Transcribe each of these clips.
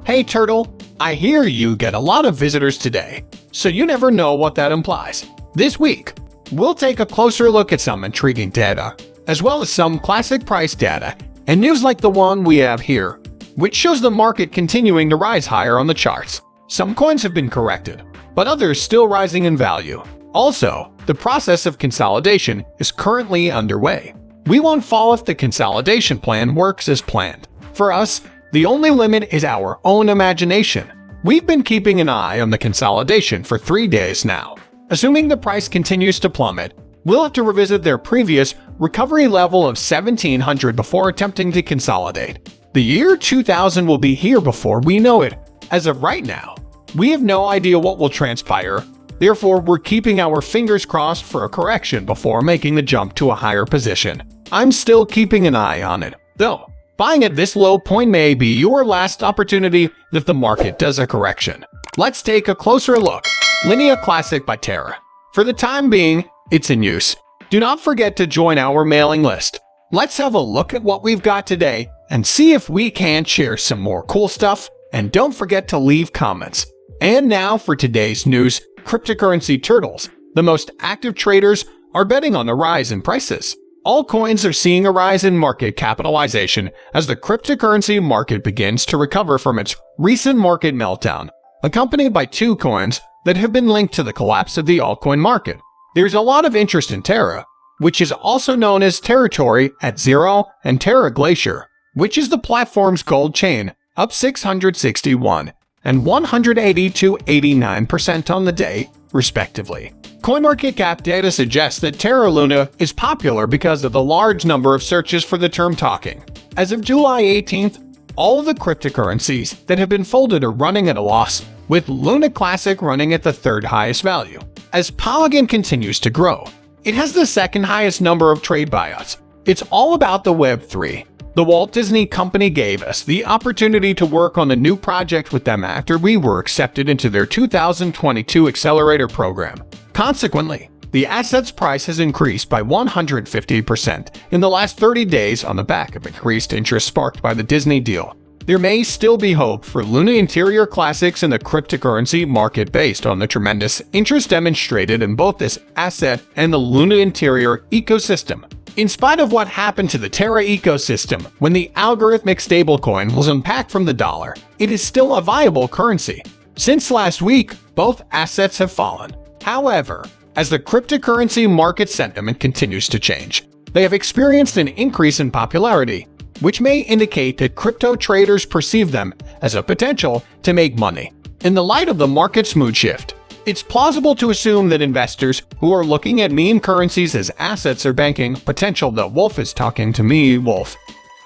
Hey Turtle, I hear you get a lot of visitors today, so you never know what that implies. This week, we'll take a closer look at some intriguing data, as well as some classic price data and news like the one we have here, which shows the market continuing to rise higher on the charts. Some coins have been corrected, but others still rising in value. Also, the process of consolidation is currently underway. We won't fall if the consolidation plan works as planned. For us, the only limit is our own imagination. We've been keeping an eye on the consolidation for 3 days now. Assuming the price continues to plummet, we'll have to revisit their previous recovery level of 1700 before attempting to consolidate. The year 2000 will be here before we know it. As of right now, we have no idea what will transpire. Therefore, we're keeping our fingers crossed for a correction before making the jump to a higher position. I'm still keeping an eye on it, though. Buying at this low point may be your last opportunity if the market does a correction. Let's take a closer look. Linea Classic by Terra. For the time being, it's in use. Do not forget to join our mailing list. Let's have a look at what we've got today and see if we can't share some more cool stuff. And don't forget to leave comments. And now for today's news, cryptocurrency turtles. The most active traders are betting on the rise in prices. All coins are seeing a rise in market capitalization as the cryptocurrency market begins to recover from its recent market meltdown, accompanied by 2 coins that have been linked to the collapse of the altcoin market. There's a lot of interest in Terra, which is also known as Territory at 0, and Terra Glacier, which is the platform's gold chain, up 661 and 182.89% on the day, respectively. CoinMarketCap data suggests that Terra Luna is popular because of the large number of searches for the term talking. As of July 18th, all of the cryptocurrencies that have been folded are running at a loss, with Luna Classic running at the 3rd highest value. As Polygon continues to grow, it has the 2nd highest number of trade buyouts. It's all about the Web3. The Walt Disney Company gave us the opportunity to work on the new project with them after we were accepted into their 2022 accelerator program. Consequently, the asset's price has increased by 150% in the last 30 days on the back of increased interest sparked by the Disney deal. There may still be hope for Luna Interior Classics in the cryptocurrency market based on the tremendous interest demonstrated in both this asset and the Luna Interior ecosystem. In spite of what happened to the Terra ecosystem when the algorithmic stablecoin was unpacked from the dollar, it is still a viable currency. Since last week, both assets have fallen. However, as the cryptocurrency market sentiment continues to change, they have experienced an increase in popularity, which may indicate that crypto traders perceive them as a potential to make money. In the light of the market's mood shift, it's plausible to assume that investors who are looking at meme currencies as assets are banking potential. The wolf is talking to me, wolf.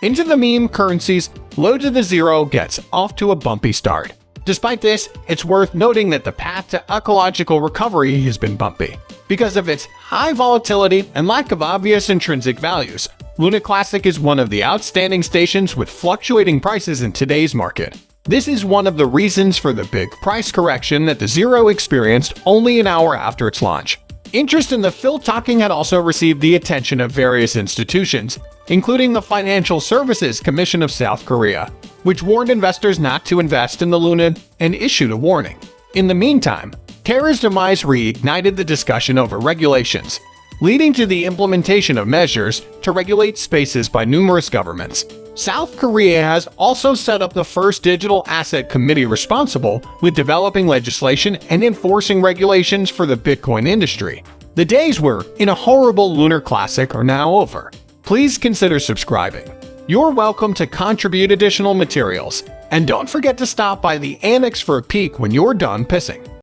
Into the meme currencies, low to the 0 gets off to a bumpy start. Despite this, it's worth noting that the path to ecological recovery has been bumpy. Because of its high volatility and lack of obvious intrinsic values, Luna Classic is one of the outstanding stations with fluctuating prices in today's market. This is one of the reasons for the big price correction that the 0 experienced only an hour after its launch. Interest in the Phil talking had also received the attention of various institutions, including the Financial Services Commission of South Korea, which warned investors not to invest in the Luna and issued a warning. In the meantime, Terra's demise reignited the discussion over regulations, leading to the implementation of measures to regulate spaces by numerous governments. South Korea has also set up the first digital asset committee responsible with developing legislation and enforcing regulations for the Bitcoin industry. The days where in a horrible Lunar Classic are now over. Please consider subscribing. You're welcome to contribute additional materials. And don't forget to stop by the annex for a peek when you're done pissing.